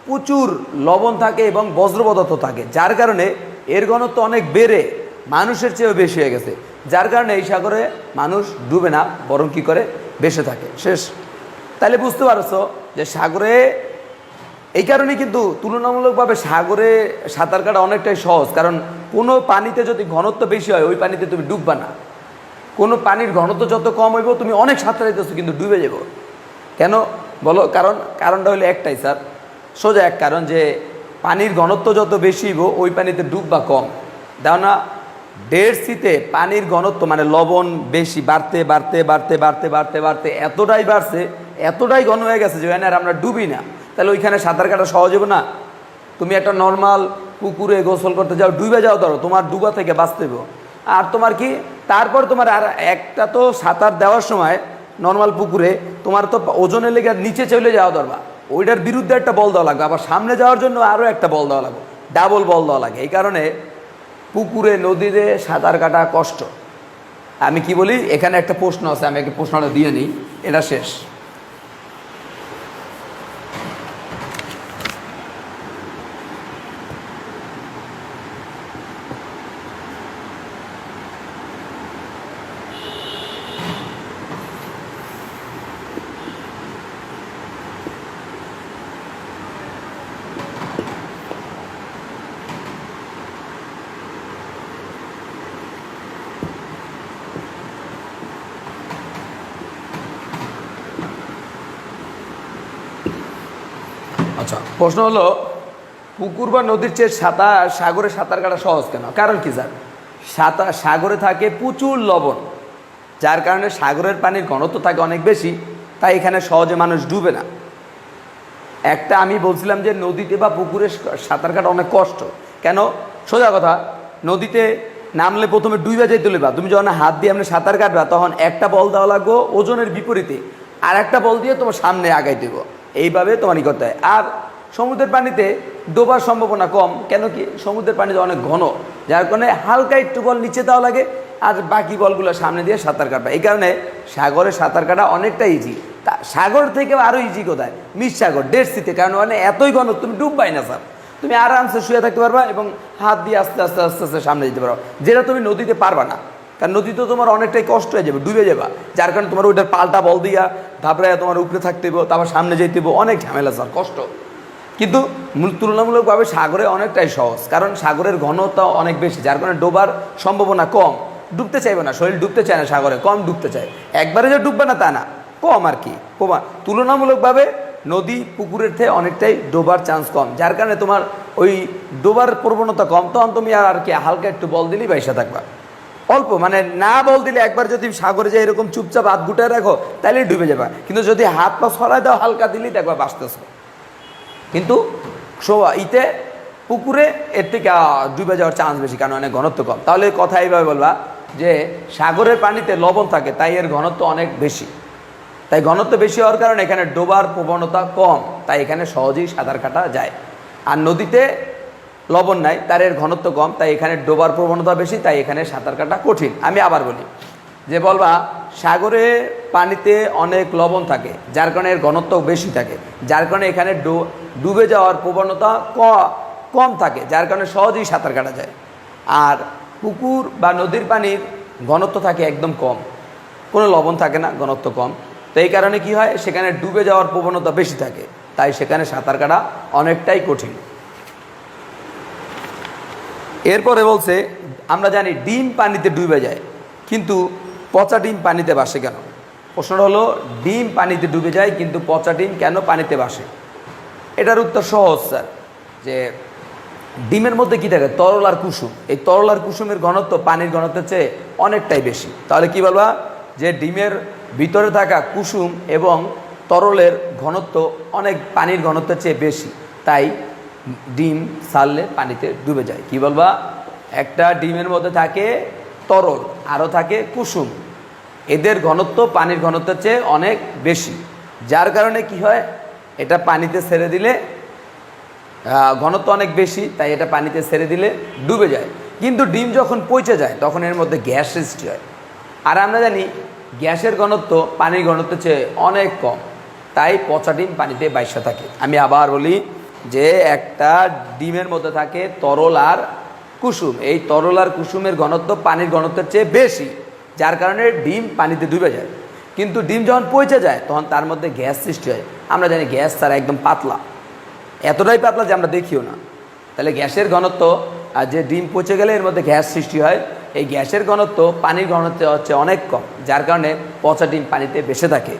প্রচুর লবণ থাকে এবং বজ্র পদার্থ থাকে, যার কারণে এর ঘনত্ব অনেক বেড়ে মানুষের চেয়েও বেশি হয়ে গেছে, যার কারণে এই সাগরে মানুষ ডুবে না, বরং কী করে বেঁচে থাকে। শেষ। তাহলে বুঝতে পারছো যে সাগরে এই কারণে কিন্তু তুলনামূলকভাবে সাগরে সাঁতার কাটা অনেকটাই সহজ, কারণ কোনো পানিতে যদি ঘনত্ব বেশি হয় ওই পানিতে তুমি ডুববা না। কোনো পানির ঘনত্ব যত কম হইব তুমি অনেক সাঁতার দিতেছো কিন্তু ডুবে যাব। কেন বলো? কারণটা হলো একটাই স্যার, সোজা এক কারণ, যে পানির ঘনত্ব যত বেশি হইব ওই পানিতে ডুববা কম। দাও না, ডেড সিতে পানির ঘনত্ব মানে লবণ বেশি বাড়তে বাড়তে বাড়তে বাড়তে বাড়তে বাড়তে এতটাই বাড়ছে, এতটাই ঘন হয়ে গেছে যে আর আমরা ডুবি না। তাহলে ওইখানে সাঁতার কাটা সহজ হবে না। তুমি একটা নর্মাল পুকুরে গোসল করতে যাও, ডুবে যাও, ধরো তোমার ডুবা থেকে বাঁচতে হবে। আর তোমার কি তারপর তোমার আর একটা তো সাঁতার দেওয়ার সময় নর্মাল পুকুরে তোমার তো ওজনের লেগে নিচে চলে যাওয়া দরকার, ওইটার বিরুদ্ধে একটা বল দেওয়া লাগবে, আবার সামনে যাওয়ার জন্য আরও একটা বল দেওয়া লাগবে, ডাবল বল দেওয়া লাগে। এই কারণে পুকুরে নদীতে সাঁতার কাটা কষ্ট। আমি কি বলি, এখানে একটা প্রশ্ন আছে, আমি একটা প্রশ্নটা দিয়ে নিই, এটা শেষ। আচ্ছা, প্রশ্ন হলো পুকুর বা নদীর চেয়ে সাগরে সাঁতার কাটা সহজ কেন? কারণ কি স্যার, সাগরে থাকে প্রচুর লবণ, যার কারণে সাগরের পানির ঘনত্ব থাকে অনেক বেশি, তাই এখানে সহজে মানুষ ডুবে না। একটা আমি বলছিলাম যে নদীতে বা পুকুরে সাঁতার কাটা অনেক কষ্ট। কেন? সোজা কথা, নদীতে নামলে প্রথমে ডুবে যাইতে লইবা, তুমি যখন হাত দিয়ে আপনি সাঁতার কাটবা তখন একটা বল দেওয়া লাগবো ওজনের বিপরীতে, আর একটা বল দিয়ে তোমার সামনে আগাই দেবো, এইভাবে তোমারই করতে হয়। আর সমুদ্রের পানিতে ডোবার সম্ভাবনা কম। কেন কি, সমুদ্রের পানিতে অনেক ঘন, যার কারণে হালকা একটু বল নিচে দেওয়া লাগে আর বাকি বলগুলো সামনে দিয়ে সাঁতার কাটবা। এই কারণে সাগরে সাঁতার কাটা অনেকটা ইজি। তা সাগর থেকে আরও ইজি কোথায়? মিস সাগর, ডেড সিতে, কারণ মানে এতই ঘন তুমি ডুববাই না স্যার, তুমি আরামসে শুয়ে থাকতে পারবা এবং হাত দিয়ে আস্তে আস্তে আস্তে আস্তে সামনে যেতে পারবা, যেটা তুমি নদীতে পারবা না। কারণ নদীতে তোমার অনেকটাই কষ্ট হয়ে যাবে, ডুবে যাবা, যার কারণে তোমার ওইটার পাল্টা বল দিয়া ঘাবড়াইয়া তোমার উপরে থাকতে হইব, তারপর সামনে যেতে হইব, অনেক ঝামেলা স্যার, কষ্ট। কিন্তু তুলনামূলকভাবে সাগরে অনেকটাই সহজ, কারণ সাগরের ঘনতা অনেক বেশি, যার কারণে ডোবার সম্ভাবনা কম। ডুবতে চাইবে না, শরীর ডুবতে চায় না, সাগরে কম ডুবতে চায়। একবারে যে ডুববে না তা না, কম আর কি, কমা। তুলনামূলকভাবে নদী পুকুরের থেকে অনেকটাই ডোবার চান্স কম, যার কারণে তোমার ওই ডোবার প্রবণতা কম। তখন তুমি আর কি হালকা একটু বল দিলেই বাইসা থাকবা, অল্প, মানে না বল দিলে একবার যদি সাগরে যায় এরকম চুপচাপ হাত গুটায় রাখো তাহলে ডুবে যাবা, কিন্তু যদি হাত পা সরাই দাও হালকা দিলেই দেখবা বাঁচতেছ। কিন্তু ইতে পুকুরে এর থেকে ডুবে যাওয়ার চান্স বেশি, কারণ অনেক ঘনত্ব কম। তাহলে কথা এইভাবে বলবা যে সাগরের পানিতে লবণ থাকে তাই এর ঘনত্ব অনেক বেশি, তাই ঘনত্ব বেশি হওয়ার কারণে এখানে ডোবার প্রবণতা কম, তাই এখানে সহজেই সাঁতার কাটা যায়। আর নদীতে লবণ নাই, তার এর ঘনত্ব কম, তাই এখানে ডোবার প্রবণতা বেশি, তাই এখানে সাঁতার কাটা কঠিন। আমি আবার বলি যে বলবা সাগরে পানিতে অনেক লবণ থাকে, যার কারণে এর ঘনত্ব বেশি থাকে, যার কারণে এখানে ডুবে যাওয়ার প্রবণতা কম থাকে, যার কারণে সহজেই সাঁতার কাটা যায়। আর পুকুর বা নদীর পানির ঘনত্ব থাকে একদম কম, কোনো লবণ থাকে না, ঘনত্ব কম, তো এই কারণে কি হয়, সেখানে ডুবে যাওয়ার প্রবণতা বেশি থাকে, তাই সেখানে সাঁতার কাটা অনেকটাই কঠিন। এরপরে বলছে আমরা জানি ডিম পানিতে ডুবে যায়, কিন্তু পচা ডিম পানিতে ভাসে কেন? প্রশ্নটা হলো ডিম পানিতে ডুবে যায় কিন্তু পচা ডিম কেন পানিতে ভাসে? এটার উত্তর সহজ স্যার, যে ডিমের মধ্যে কী থাকে? তরল আর কুসুম। এই তরল আর কুসুমের ঘনত্ব পানির ঘনত্বের চেয়ে অনেকটাই বেশি। তাহলে কি বলবা, যে ডিমের ভিতরে থাকা কুসুম এবং তরলের ঘনত্ব অনেক পানির ঘনত্বের চেয়ে বেশি, তাই ডিম ছাড়লে পানিতে ডুবে যায়। কি বলবা, একটা ডিমের মধ্যে থাকে তরল আরও থাকে কুসুম, এদের ঘনত্ব পানির ঘনত্বের চেয়ে অনেক বেশি, যার কারণে কি হয়, এটা পানিতে ছেড়ে দিলে ঘনত্ব অনেক বেশি, তাই এটা পানিতে ছেড়ে দিলে ডুবে যায়। কিন্তু ডিম যখন পচে যায় তখন এর মধ্যে গ্যাস সৃষ্টি হয়, আর আমরা জানি গ্যাসের ঘনত্ব পানির ঘনত্বের চেয়ে অনেক কম, তাই পচা ডিম পানিতে বাইসা থাকে। আমি আবার বলি, যে একটা ডিমের মধ্যে থাকে তরল আর কুসুম, এই তরল আর কুসুমের ঘনত্ব পানির ঘনত্বের চেয়ে বেশি, যার কারণে ডিম পানিতে ডুবে যায়। কিন্তু ডিম যখন পচে যায় তখন তার মধ্যে গ্যাস সৃষ্টি হয়। আমরা জানি গ্যাস ছাড়া একদম পাতলা, এতটাই পাতলা যে আমরা দেখিও না। তাহলে গ্যাসের ঘনত্ব, আর যে ডিম পচে গেলে এর মধ্যে গ্যাস সৃষ্টি হয়, এই গ্যাসের ঘনত্ব পানির ঘনত্ব হচ্ছে অনেক কম, যার কারণে পচা ডিম পানিতে ভেসে থাকে।